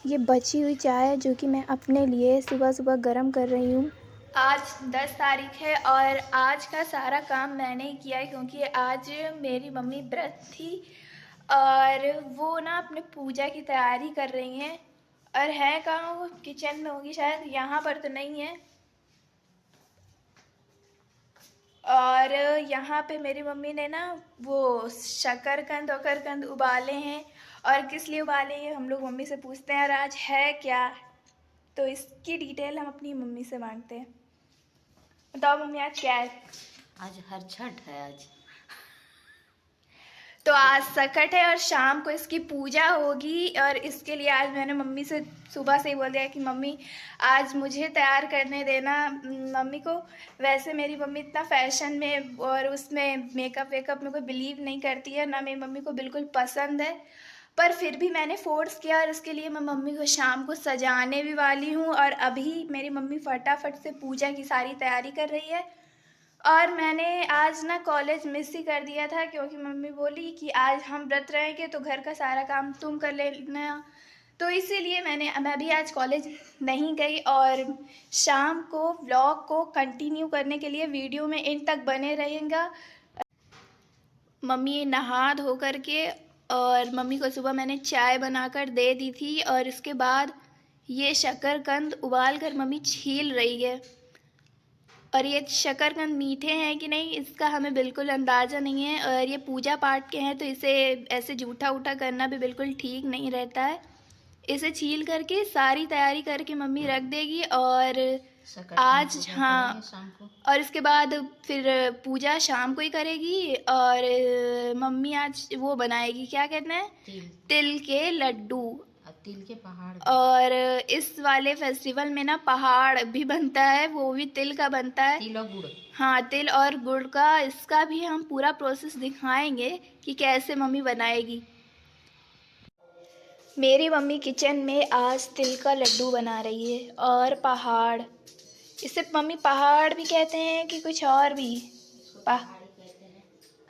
ये बची हुई चाय है जो कि मैं अपने लिए सुबह सुबह गर्म कर रही हूँ। आज 10 तारीख है और आज का सारा काम मैंने ही किया है क्योंकि आज मेरी मम्मी व्रत थी और वो ना अपने पूजा की तैयारी कर रही हैं। और है कहाँ वो? किचन में होगी शायद, यहाँ पर तो नहीं है। और यहाँ पे मेरी मम्मी ने ना वो शकरकंद उबाले हैं। और किस लिए उबाले हैं हम लोग मम्मी से पूछते हैं और आज है क्या, तो इसकी डिटेल हम अपनी मम्मी से मांगते हैं। बताओ मम्मी आज क्या है? आज हर छठ है आज। तो आज सकट है और शाम को इसकी पूजा होगी और इसके लिए आज मैंने मम्मी से सुबह से ही बोल दिया कि मम्मी आज मुझे तैयार करने देना मम्मी को। वैसे मेरी मम्मी इतना फैशन में और उसमें मेकअप वेकअप में कोई बिलीव नहीं करती है, ना मेरी मम्मी को बिल्कुल पसंद है, पर फिर भी मैंने फ़ोर्स किया और इसके लिए मैं मम्मी को शाम को सजाने भी वाली हूँ। और अभी मेरी मम्मी फटाफट से पूजा की सारी तैयारी कर रही है। और मैंने आज ना कॉलेज मिस ही कर दिया था क्योंकि मम्मी बोली कि आज हम व्रत रहेंगे तो घर का सारा काम तुम कर लेना, तो इसीलिए मैं भी आज कॉलेज नहीं गई। और शाम को व्लॉग को कंटिन्यू करने के लिए वीडियो में एंड तक बने रहेगा। मम्मी नहा धो करके और मम्मी को सुबह मैंने चाय बनाकर दे दी थी और इसके बाद ये शकरकंद उबाल कर मम्मी छील रही है। और ये शकरकंद मीठे हैं कि नहीं इसका हमें बिल्कुल अंदाज़ा नहीं है। और ये पूजा पाठ के हैं तो इसे ऐसे जूठा उठा करना भी बिल्कुल ठीक नहीं रहता है। इसे छील करके सारी तैयारी करके मम्मी रख देगी और आज हाँ, शाम को। और इसके बाद फिर पूजा शाम को ही करेगी। और मम्मी आज वो बनाएगी, क्या कहते हैं, तिल के लड्डू। तिल के पहाड़। और इस वाले फेस्टिवल में ना पहाड़ भी बनता है, वो भी तिल का बनता है। तिल और गुड़। हाँ, तिल और गुड़ का। इसका भी हम पूरा प्रोसेस दिखाएंगे कि कैसे मम्मी बनाएगी। मेरी मम्मी किचन में आज तिल का लड्डू बना रही है और पहाड़, इसे मम्मी पहाड़ भी कहते हैं कि कुछ और भी?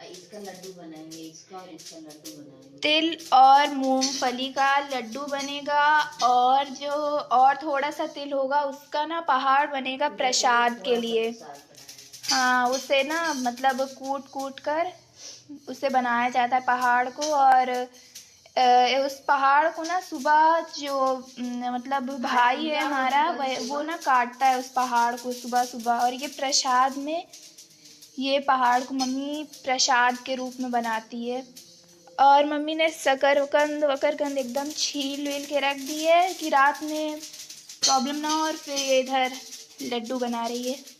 इसका लड्डू बनाएंगे, इसका और इसका लड्डू बनाएंगे। तिल और मूंगफली का लड्डू बनेगा और जो और थोड़ा सा तिल होगा उसका ना पहाड़ बनेगा प्रसाद के लिए। हाँ, उसे ना मतलब कूट कूट कर उसे बनाया जाता है पहाड़ को। और उस पहाड़ को ना सुबह जो मतलब भाई है हमारा वो ना काटता है उस पहाड़ को सुबह सुबह। और ये प्रसाद में, ये पहाड़ को मम्मी प्रसाद के रूप में बनाती है। और मम्मी ने शकरकंद वकरकंद एकदम छील वील के रख दी है कि रात में प्रॉब्लम ना हो। और फिर ये इधर लड्डू बना रही है।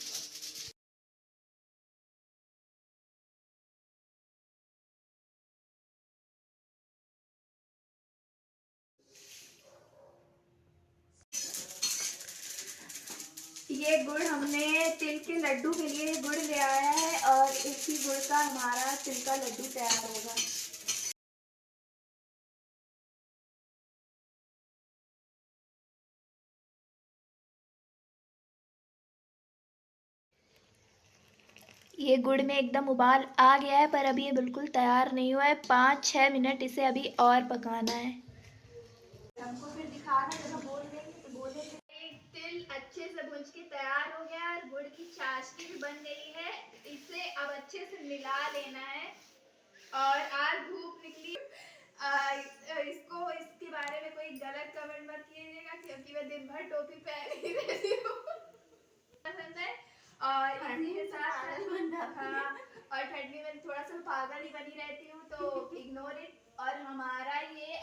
ये गुड़ हमने तिल के लड्डू के लिए गुड़ ले आया है और इसी गुड़ का हमारा तिल का लड्डू तैयार होगा। ये गुड़ में एकदम उबाल आ गया है पर अभी ये बिल्कुल तैयार नहीं हुआ है। 5-6 मिनट इसे अभी और पकाना है। हमको फिर दिखाना जब हम बोल देंगे तो बोलेंगे। एक तिल अच्छे से भुज के तैयार हो गया और गुड़ की चाशनी भी बन गई है। इसे अब अच्छे से मिला लेना है। और आज धूप निकली, इसको इसके बारे में कोई गलत कमेंट मत कीजिएगा क्योंकि मैं दिन भर टोपी पहनी रहती हूँ। पसंद है और इसी के साथ हाँ, और ठंडी में थोड़ा सा पागल ही बनी रहती हूँ तो इग्नोर इट। और हमारा ये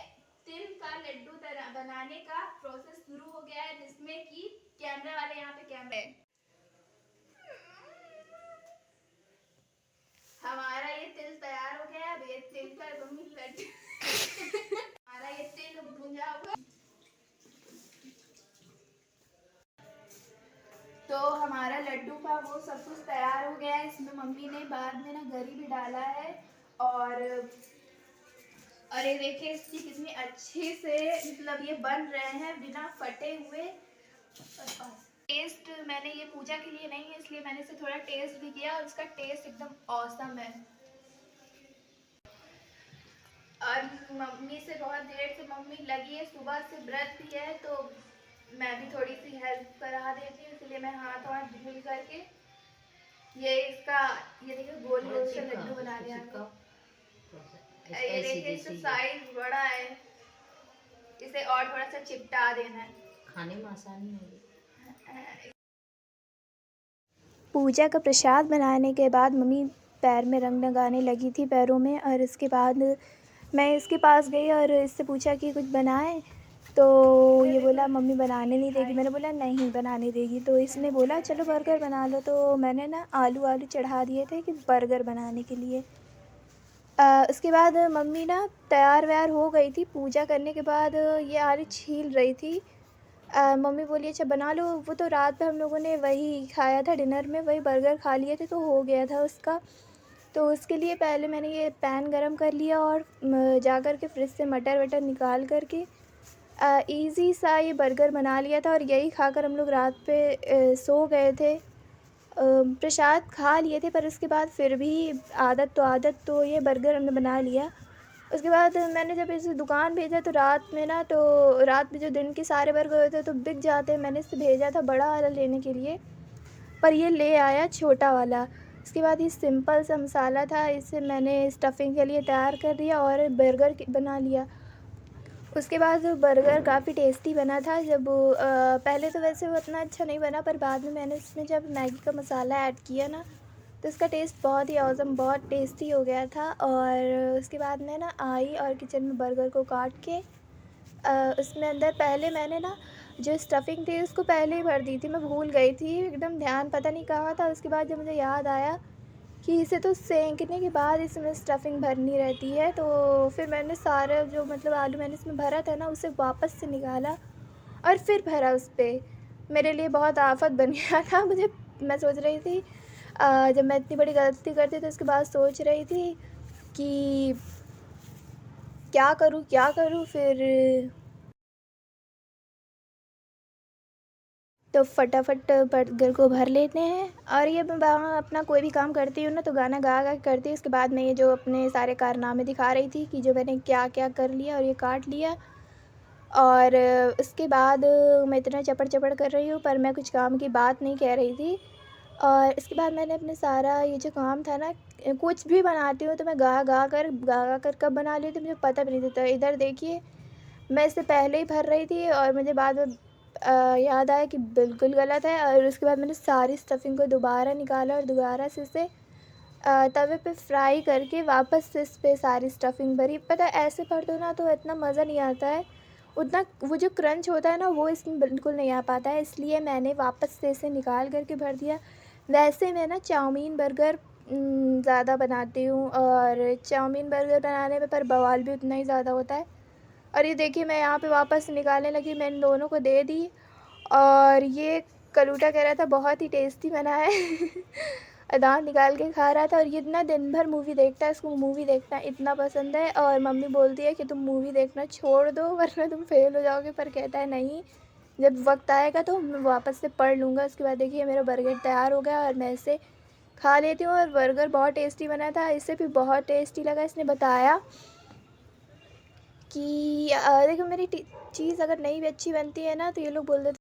तिल का लड्डू बनाने का प्रोसेस शुरू हो गया है जिसमें कि कैमरा वाले यहाँ पे कैमरा है। हमारा ये तिल तैयार हो गया है। अब ये तिल का मम्मी लड्डू हमारा ये तिल भुंजा हुआ। तो हमारा लड्डू का वो सब कुछ तैयार हो गया है। इसमें मम्मी ने बाद में ना गरी भी डाला है। और ये देखिए इसकी कितनी अच्छे से मतलब ये बन रहे हैं बिना फटे हुए। टेस्ट मैंने ये पूजा के लिए नहीं है इसलिए मैंने इसे थोड़ा टेस्ट भी किया और उसका टेस्ट एकदम ऑसम है। और मम्मी से बहुत देर से मम्मी लगी है, सुबह से व्रत भी है, तो मैं भी थोड़ी सी हेल्प करा देती हूँ, इसलिए मैं हाथ वाथ धुल करके ये देखिए गोल गोल से लड्डू बना लिया। ये देखिए इसका साइज बड़ा है, इसे और थोड़ा सा चिपटा देना है, खाने में आसानी होगी। पूजा का प्रसाद बनाने के बाद मम्मी पैर में रंग लगाने लगी थी, पैरों में। और इसके बाद मैं इसके पास गई और इससे पूछा कि कुछ बनाए, तो ये बोला मम्मी बनाने नहीं देगी। मैंने बोला नहीं बनाने देगी, तो इसने बोला चलो बर्गर बना लो। तो मैंने ना आलू चढ़ा दिए थे कि बर्गर बनाने के लिए। उसके बाद मम्मी ना तैयार व्यार हो गई थी। पूजा करने के बाद ये आलू छील रही थी। मम्मी बोली अच्छा बना लो। वो तो रात में हम लोगों ने वही खाया था, डिनर में वही बर्गर खा लिए थे, तो हो गया था उसका। तो उसके लिए पहले मैंने ये पैन गरम कर लिया और जा कर के फ्रिज से मटर वटर निकाल कर के ईज़ी सा ये बर्गर बना लिया था। और यही खाकर हम लोग रात पे सो गए थे। प्रसाद खा लिए थे, पर उसके बाद फिर भी आदत तो ये बर्गर हमने बना लिया। उसके बाद मैंने जब इसे दुकान भेजा तो रात में जो दिन के सारे बर्गर होते तो बिक जाते हैं। मैंने इसे भेजा था बड़ा वाला लेने के लिए, पर ये ले आया छोटा वाला। उसके बाद ये सिंपल सा मसाला था, इसे मैंने स्टफिंग के लिए तैयार कर दिया और बर्गर बना लिया। उसके बाद बर्गर काफ़ी टेस्टी बना था। जब पहले तो वैसे वो उतना अच्छा नहीं बना, पर बाद में मैंने इसमें जब मैगी का मसाला ऐड किया ना, तो इसका टेस्ट बहुत ही ऑसम, बहुत टेस्टी हो गया था। और उसके बाद मैं ना आई और किचन में बर्गर को काट के उसमें अंदर पहले मैंने ना जो स्टफिंग थी उसको पहले ही भर दी थी। मैं भूल गई थी एकदम, ध्यान पता नहीं कहाँ था। उसके बाद जब मुझे याद आया कि इसे तो सेंकने के बाद इसमें स्टफिंग भरनी रहती है, तो फिर मैंने सारा जो मतलब आलू मैंने इसमें भरा था ना, उसे वापस से निकाला और फिर भरा उस पर। मेरे लिए बहुत आफत बन गया था। मैं सोच रही थी जब मैं इतनी बड़ी गलती करती तो उसके बाद सोच रही थी कि क्या करूँ। फिर तो फटाफट बर्गर को भर लेते हैं। और ये मैं वहाँ अपना कोई भी काम करती हूँ ना, तो गाना गा गा के करती हूँ। उसके बाद मैं ये जो अपने सारे कारनामे दिखा रही थी कि जो मैंने क्या क्या कर लिया और ये काट लिया। और उसके बाद मैं इतना चपड़ कर रही हूँ, पर मैं कुछ काम की बात नहीं कह रही थी। और इसके बाद मैंने अपने सारा ये जो काम था ना, कुछ भी बनाती हूँ तो मैं गा गा कर कब बना लेती हूँ मुझे पता भी नहीं चलता। इधर देखिए मैं इससे पहले ही भर रही थी और मुझे बाद में याद आया कि बिल्कुल गलत है। और उसके बाद मैंने सारी स्टफिंग को दोबारा निकाला और दोबारा से इसे तवे पे फ्राई करके वापस से इस पर सारी स्टफिंग भरी। पता है ऐसे भर दो ना तो इतना मज़ा नहीं आता है, उतना वो जो क्रंच होता है ना वो इसमें बिल्कुल नहीं आ पाता है। इसलिए मैंने वापस से इसे निकाल करके भर दिया। वैसे मैं ना चाउमीन बर्गर ज़्यादा बनाती हूँ, और चाउमीन बर्गर बनाने में पर बवाल भी उतना ही ज़्यादा होता है। और ये देखिए मैं यहाँ पे वापस निकालने लगी, मैंने दोनों को दे दी। और ये कलूटा कह रहा था बहुत ही टेस्टी बना है। दांत निकाल के खा रहा था। और ये इतना दिन भर मूवी देखता है, इसको मूवी देखना इतना पसंद है। और मम्मी बोलती है कि तुम मूवी देखना छोड़ दो वरना तुम फेल हो जाओगे, पर कहता है नहीं, जब वक्त आएगा तो मैं वापस से पढ़ लूँगा। उसके बाद देखिए मेरा बर्गर तैयार हो गया और मैं इसे खा लेती हूँ। और बर्गर बहुत टेस्टी बना था, इसे भी बहुत टेस्टी लगा। इसने बताया कि देखो मेरी चीज़ अगर नहीं भी अच्छी बनती है ना, तो ये लोग बोल देते